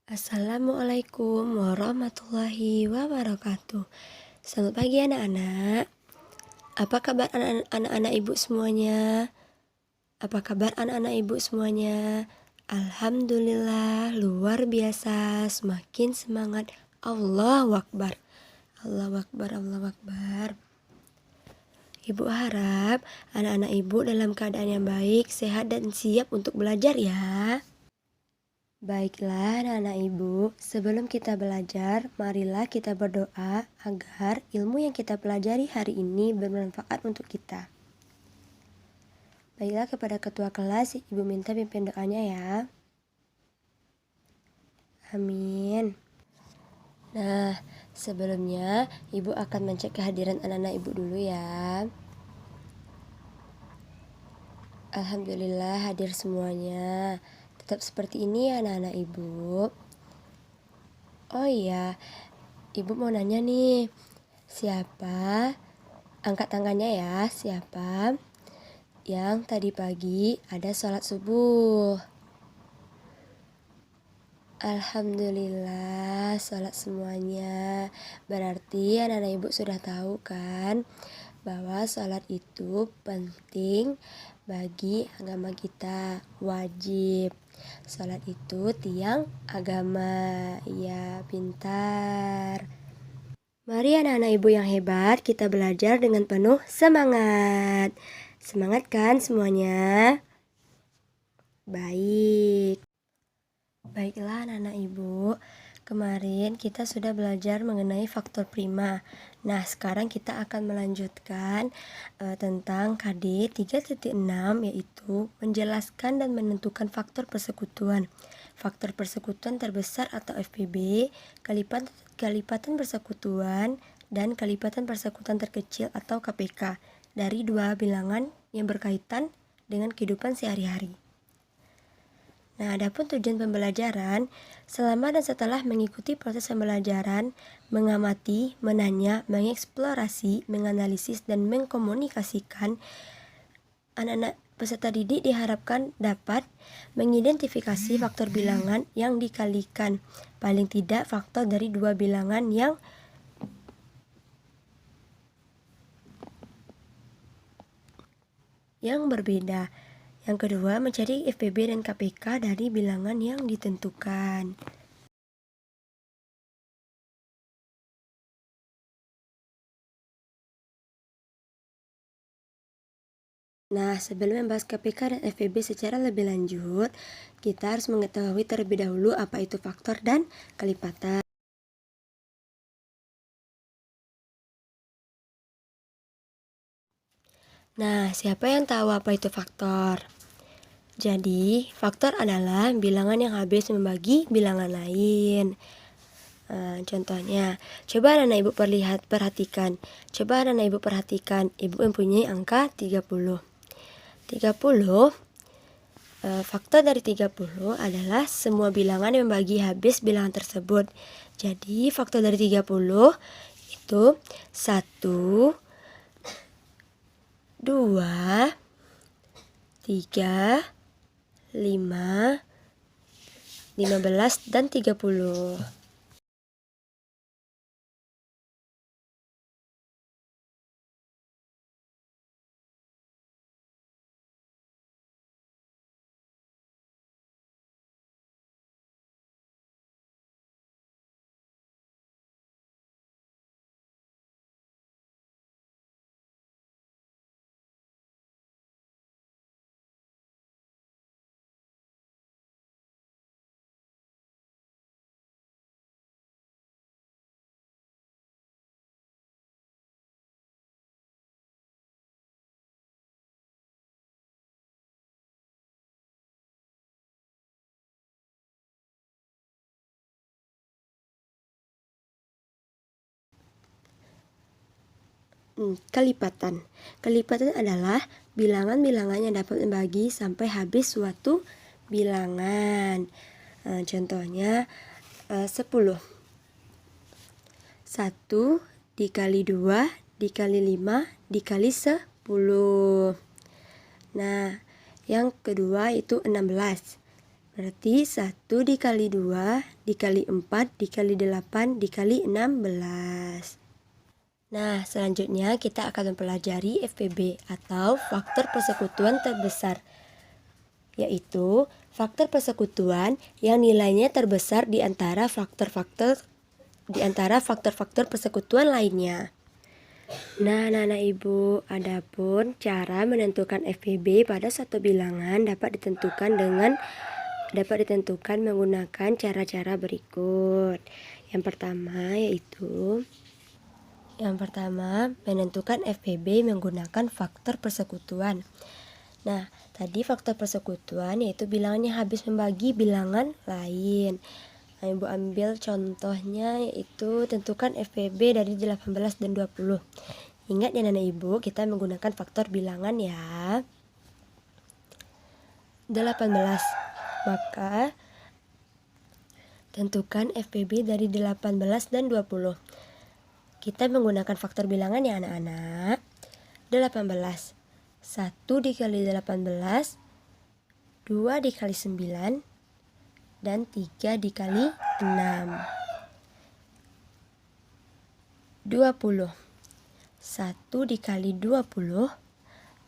Assalamualaikum warahmatullahi wabarakatuh. Selamat pagi anak-anak. Apa kabar anak-anak ibu semuanya? Apa kabar anak-anak ibu semuanya? Alhamdulillah, luar biasa, semakin semangat. Allahu Akbar. Allahu Akbar, Allahu Akbar. Ibu harap anak-anak ibu dalam keadaan yang baik, sehat dan siap untuk belajar ya. Baiklah anak-anak ibu, sebelum kita belajar, marilah kita berdoa agar ilmu yang kita pelajari hari ini bermanfaat untuk kita. Baiklah kepada ketua kelas, ibu minta pimpin doanya ya. Amin. Nah, sebelumnya ibu akan mencek kehadiran anak-anak ibu dulu ya. Alhamdulillah hadir semuanya. Tetap seperti ini ya anak-anak ibu. Oh iya, ibu mau nanya nih, siapa? Angkat tangannya ya, siapa yang tadi pagi ada sholat subuh? Alhamdulillah, sholat semuanya. Berarti anak-anak ibu sudah tahu kan bahwa sholat itu penting bagi agama kita, wajib. Sholat itu tiang agama, ya pintar. Mari anak-anak ibu yang hebat, kita belajar dengan penuh semangat. Semangat kan semuanya? Baik. Baiklah anak-anak ibu, kemarin kita sudah belajar mengenai faktor prima. Nah, sekarang kita akan melanjutkan tentang KD 3.6, yaitu menjelaskan dan menentukan faktor persekutuan. Faktor persekutuan terbesar atau FPB, kelipatan persekutuan, dan kelipatan persekutuan terkecil atau KPK dari dua bilangan yang berkaitan dengan kehidupan sehari-hari. Nah, adapun tujuan pembelajaran, selama dan setelah mengikuti proses pembelajaran, mengamati, menanya, mengeksplorasi, menganalisis, dan mengkomunikasikan, anak-anak peserta didik diharapkan dapat mengidentifikasi faktor bilangan yang dikalikan, paling tidak faktor dari dua bilangan yang berbeda. Yang kedua, mencari FPB dan KPK dari bilangan yang ditentukan. Nah, sebelum membahas KPK dan FPB secara lebih lanjut, kita harus mengetahui terlebih dahulu apa itu faktor dan kelipatan. Nah, siapa yang tahu apa itu faktor? Jadi, faktor adalah bilangan yang habis membagi bilangan lain. Contohnya, coba anak ibu perhatikan. Coba anak ibu perhatikan, ibu mempunyai angka 30. 30, faktor dari 30 adalah semua bilangan yang membagi habis bilangan tersebut. Jadi, faktor dari 30 itu 1, 2, 3, 5, 15, dan 30. Kelipatan. Kelipatan adalah bilangan-bilangan yang dapat membagi sampai habis suatu bilangan. Contohnya 10. 1 dikali 2 dikali 5 dikali 10. Nah, yang kedua itu 16. Berarti 1 dikali 2 dikali 4 dikali 8 dikali 16. Nah, selanjutnya kita akan mempelajari FPB atau faktor persekutuan terbesar, yaitu faktor persekutuan yang nilainya terbesar di antara faktor-faktor persekutuan lainnya. Nah, anak-anak ibu, adapun cara menentukan FPB pada suatu bilangan dapat ditentukan menggunakan cara-cara berikut. Yang pertama, menentukan FPB menggunakan faktor persekutuan. Nah, tadi faktor persekutuan yaitu bilangan yang habis membagi bilangan lain. Nah, ibu ambil contohnya yaitu tentukan FPB dari 18 dan 20. Ingat ya anak ibu, kita menggunakan faktor bilangan ya. 18. Maka tentukan FPB dari 18 dan 20. Kita menggunakan faktor bilangan ya anak-anak. 18. 1 dikali 18, 2 dikali 9, dan 3 dikali 6. 20. 1 dikali 20,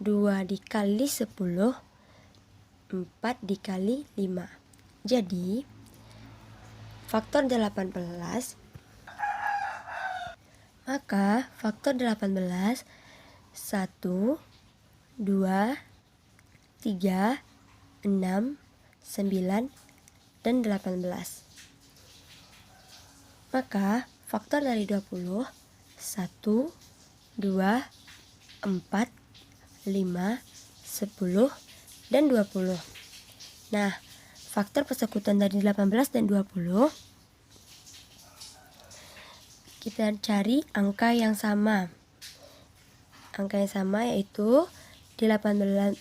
2 dikali 10, 4 dikali 5. Jadi, faktor 18, maka faktor 18, 1, 2, 3, 6, 9, dan 18. Maka faktor dari 20, 1, 2, 4, 5, 10, dan 20. Nah, faktor persekutuan dari 18 dan 20, kita cari angka yang sama. Angka yang sama yaitu di 18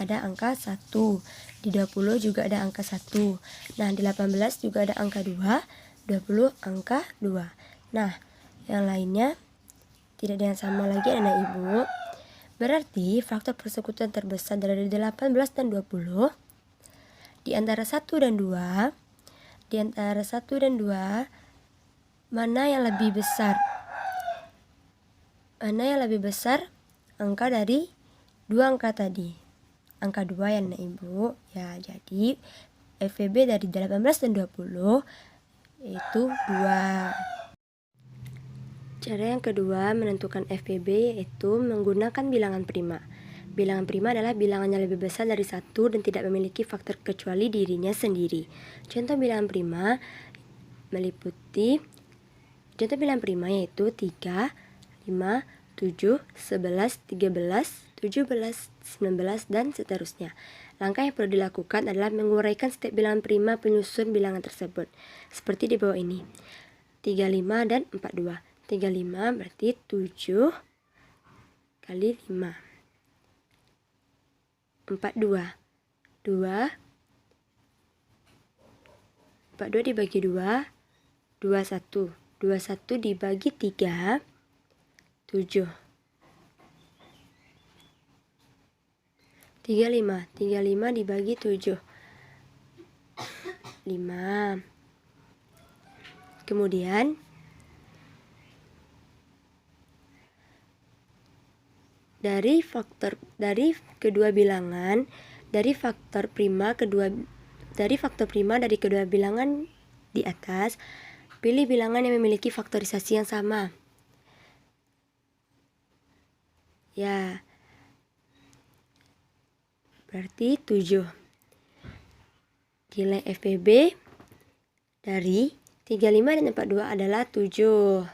ada angka 1, di 20 juga ada angka 1. Nah, di 18 juga ada angka 2, 20 angka 2. Nah, yang lainnya tidak ada yang sama lagi anak ibu. Berarti faktor persekutuan terbesar dari 18 dan 20 di antara 1 dan 2, mana yang lebih besar? Angka dari dua angka tadi. Angka 2 ya anak ibu. Ya, jadi FPB dari 18 dan 20 yaitu 2. Cara yang kedua menentukan FPB yaitu menggunakan bilangan prima. Bilangan prima adalah bilangan yang lebih besar dari 1 dan tidak memiliki faktor kecuali dirinya sendiri. Contoh bilangan prima yaitu 3, 5, 7, 11, 13, 17, 19, dan seterusnya. Langkah yang perlu dilakukan adalah menguraikan setiap bilangan prima penyusun bilangan tersebut. Seperti di bawah ini. 35 dan 42. 35 berarti 7 kali 5. 42. 42 dibagi 2, 21. 21 dibagi 3, 7. 35 dibagi 7, 5. Kemudian dari faktor prima dari kedua bilangan di atas, pilih bilangan yang memiliki faktorisasi yang sama. Ya, berarti 7. Nilai FPB dari 35 dan 42 adalah 7.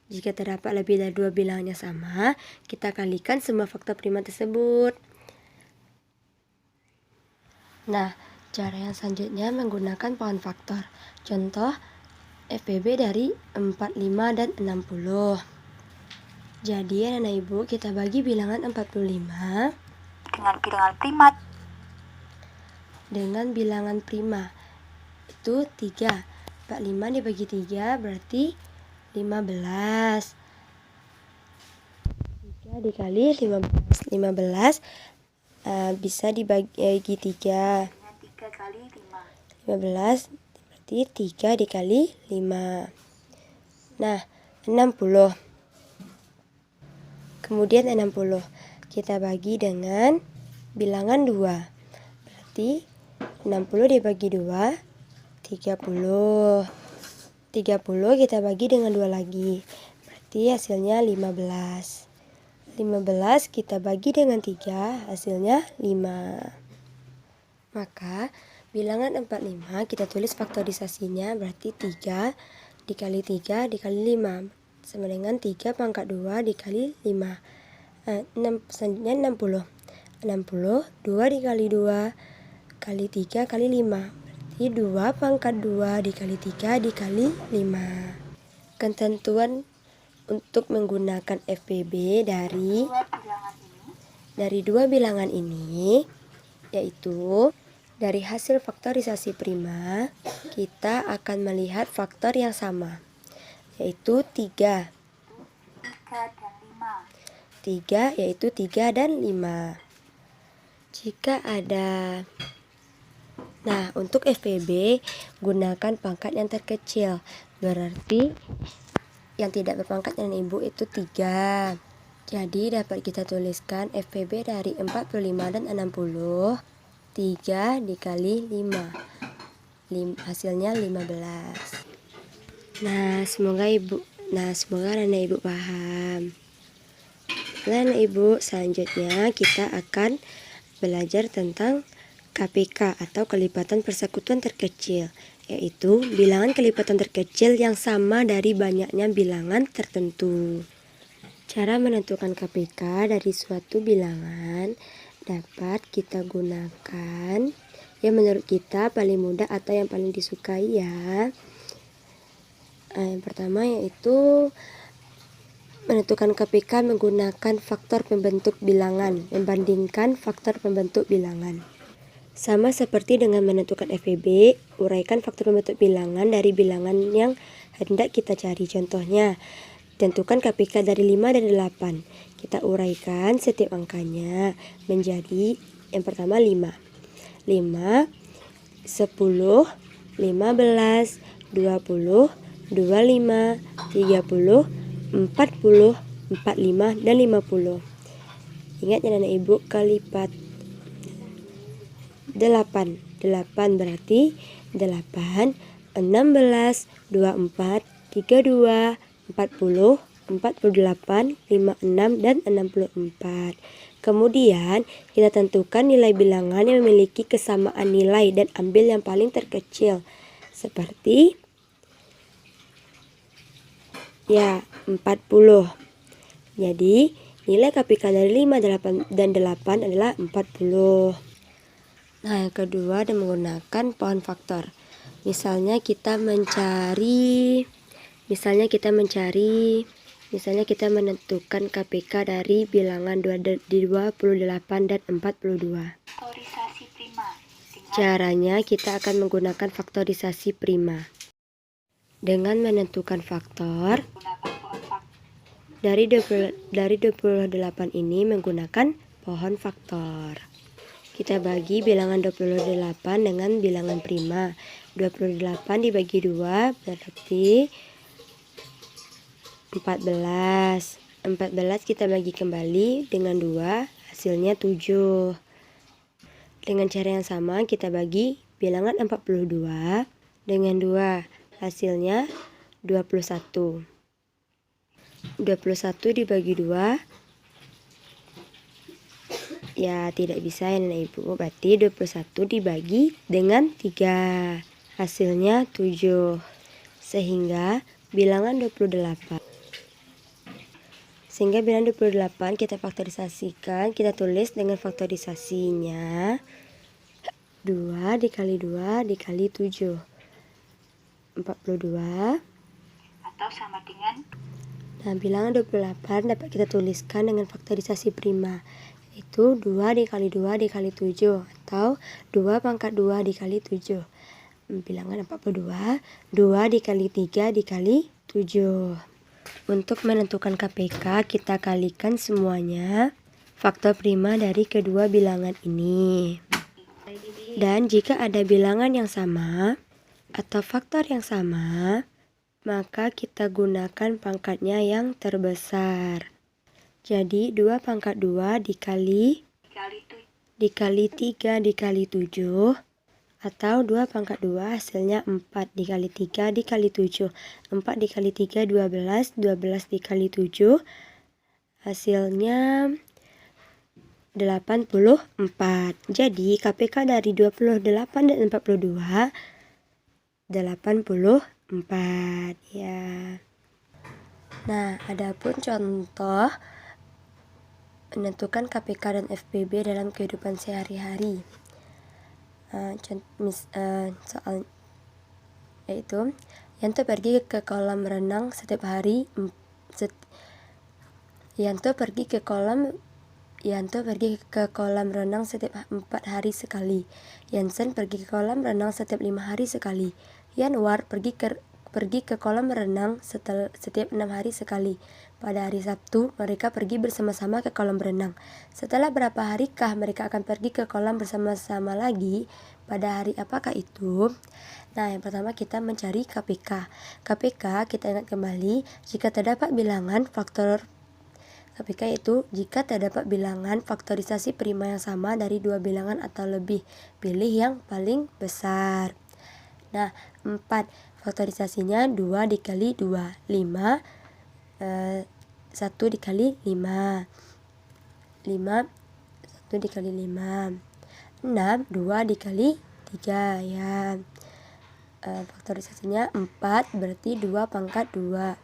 Jika terdapat lebih dari 2 bilangan yang sama, kita kalikan semua faktor prima tersebut. Nah, cara yang selanjutnya menggunakan pola faktor. Contoh FPB dari 45 dan 60. Jadi anak ibu, kita bagi bilangan 45 dengan bilangan prima. Itu 3. 45 dibagi 3 berarti 15. 3 dikali 15 bisa dibagi 3. dikali 5. 15 berarti 3 dikali 5. Nah, 60. Kemudian 60 kita bagi dengan bilangan 2. Berarti 60 dibagi 2, 30. 30 kita bagi dengan 2 lagi. Berarti hasilnya 15. 15 kita bagi dengan 3, hasilnya 5. Maka bilangan 45 kita tulis faktorisasinya, berarti 3 dikali 3 dikali 5 sama dengan 3 pangkat 2 dikali 5. Selanjutnya 60. 60 2 dikali 2 kali 3 kali 5. Berarti 2 pangkat 2 dikali 3 dikali 5. Ketentuan untuk menggunakan FPB dari dua bilangan ini yaitu dari hasil faktorisasi prima kita akan melihat faktor yang sama, yaitu 3 dan 5. 3 yaitu 3 dan 5. Jika ada untuk FPB gunakan pangkat yang terkecil, berarti yang tidak berpangkat dengan ibu itu 3. Jadi dapat kita tuliskan FPB dari 45 dan 60, 3 dikali 5. Hasilnya 15. Semoga anak ibu paham. Anak ibu, selanjutnya kita akan belajar tentang KPK atau kelipatan persekutuan terkecil, yaitu bilangan kelipatan terkecil yang sama dari banyaknya bilangan tertentu. Cara menentukan KPK dari suatu bilangan dapat kita gunakan yang menurut kita paling mudah atau yang paling disukai ya. Yang pertama yaitu menentukan KPK menggunakan faktor pembentuk bilangan membandingkan faktor pembentuk bilangan. Sama seperti dengan menentukan FPB, uraikan faktor pembentuk bilangan dari bilangan yang hendak kita cari. Contohnya, tentukan KPK dari 5 dan 8. Kita uraikan setiap angkanya menjadi yang pertama 5. 5, 10, 15, 20, 25, 30, 40, 45, dan 50. Ingat ya anak ibu, kalipat 8 berarti 8, 16, 24, 32, 40, 48, 56, dan 64. Kemudian kita tentukan nilai bilangan yang memiliki kesamaan nilai dan ambil yang paling terkecil. Seperti 40. Jadi nilai KPK dari 5, 8, dan 8 adalah 40. Yang kedua ada menggunakan pohon faktor. Misalnya kita menentukan KPK dari bilangan 28 dan 42. Faktorisasi prima. Caranya kita akan menggunakan faktorisasi prima. Dengan menentukan faktor dari 28 ini menggunakan pohon faktor. Kita bagi bilangan 28 dengan bilangan prima. 28 dibagi 2 berarti 14. 14 kita bagi kembali dengan 2, hasilnya 7. Dengan cara yang sama kita bagi bilangan 42 dengan 2, hasilnya 21. 21 dibagi 2 tidak bisa ya anak ibu, berarti 21 dibagi dengan 3, hasilnya 7. Sehingga bilangan 28 kita faktorisasikan, kita tulis dengan faktorisasinya 2 dikali 2 dikali 7, 42, atau sama dengan bilangan 28 dapat kita tuliskan dengan faktorisasi prima, yaitu 2 dikali 2 dikali 7 atau 2 pangkat 2 dikali 7. Bilangan 42, 2 dikali 3 dikali 7. Untuk menentukan KPK kita kalikan semuanya faktor prima dari kedua bilangan ini. Dan jika ada bilangan yang sama atau faktor yang sama, maka kita gunakan pangkatnya yang terbesar. Jadi 2 pangkat 2 dikali 3 dikali 7, atau 2 pangkat 2 hasilnya 4 dikali 3 dikali 7. 4 dikali 3 12, 12 dikali 7 hasilnya 84. Jadi KPK dari 28 dan 42 84 ya. Nah, adapun contoh menentukan KPK dan FPB dalam kehidupan sehari-hari. Soal yaitu Yanto pergi ke kolam renang setiap hari. Yanto pergi ke kolam renang setiap 4 hari sekali. Yansen pergi ke kolam renang setiap 5 hari sekali. Yanwar pergi ke kolam renang setiap 6 hari sekali. Pada hari Sabtu, mereka pergi bersama-sama ke kolam renang. Setelah berapa harikah mereka akan pergi ke kolam bersama-sama lagi? Pada hari apakah itu? Nah, yang pertama kita mencari KPK. KPK kita ingat kembali, jika terdapat bilangan faktor KPK itu jika terdapat bilangan faktorisasi prima yang sama dari 2 bilangan atau lebih, pilih yang paling besar. Nah, 4 faktorisasinya 2 dikali 2, 5, 1 dikali 5, 1 dikali 5, 6, 2 dikali 3 ya. Faktorisasinya 4 berarti 2 pangkat 2.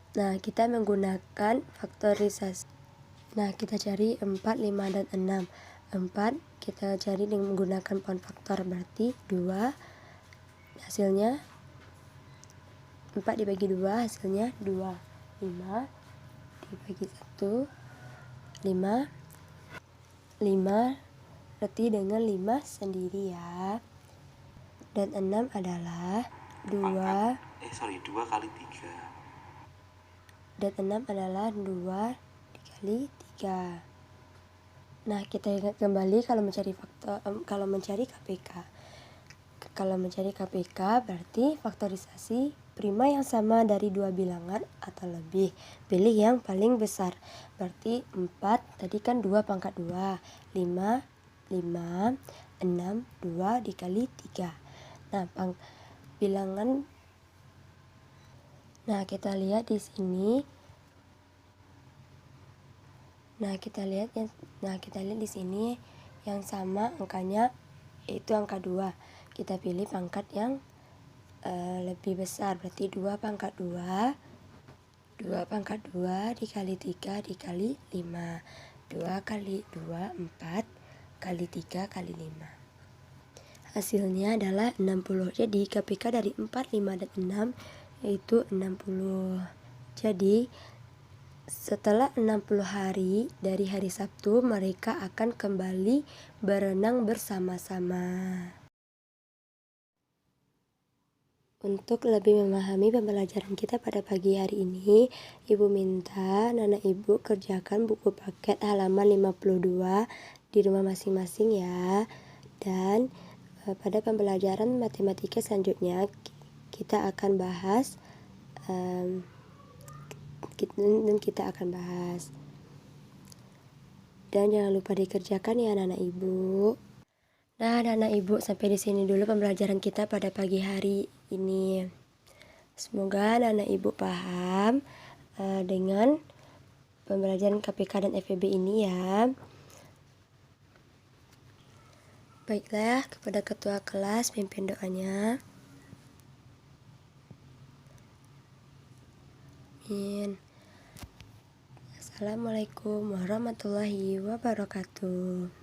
Nah, kita menggunakan faktorisasi. Nah, kita cari 4, 5, dan 6. 4 kita cari dengan menggunakan pound faktor, berarti 2 hasilnya 4 dibagi 2 hasilnya 2. 5 dibagi 1, 5 berarti dengan 5 sendiri ya. Dan 6 adalah 2 kali 3. Dan 6 adalah 2 dikali 3. Nah, kita ingat kembali kalau mencari KPK. Kalau mencari KPK berarti faktorisasi prima yang sama dari 2 bilangan atau lebih. Pilih yang paling besar. Berarti 4 tadi kan 2 pangkat 2. 5, 6, 2 dikali 3. Nah, bilangan. Nah, kita lihat di sini. Nah, kita lihat di sini yang sama angkanya yaitu angka 2. Kita pilih pangkat yang lebih besar, berarti 2 pangkat 2. 2 pangkat 2 dikali 3 dikali 5. 2 kali 2 4 kali 3 kali 5. Hasilnya adalah 60. Jadi KPK dari 4, 5, dan 6 yaitu 60. Jadi setelah 60 hari dari hari Sabtu, mereka akan kembali berenang bersama-sama. Untuk lebih memahami pembelajaran kita pada pagi hari ini, Ibu minta anak Ibu kerjakan buku paket halaman 52 di rumah masing-masing ya. Dan pada pembelajaran matematika selanjutnya kita akan bahas dan jangan lupa dikerjakan ya anak-anak Ibu. Nah, anak-anak Ibu, sampai di sini dulu pembelajaran kita pada pagi hari ini. Semoga anak-anak Ibu paham dengan pembelajaran KPK dan FEB ini ya. Baiklah, kepada ketua kelas pimpin doanya. Amin. Assalamualaikum warahmatullahi wabarakatuh.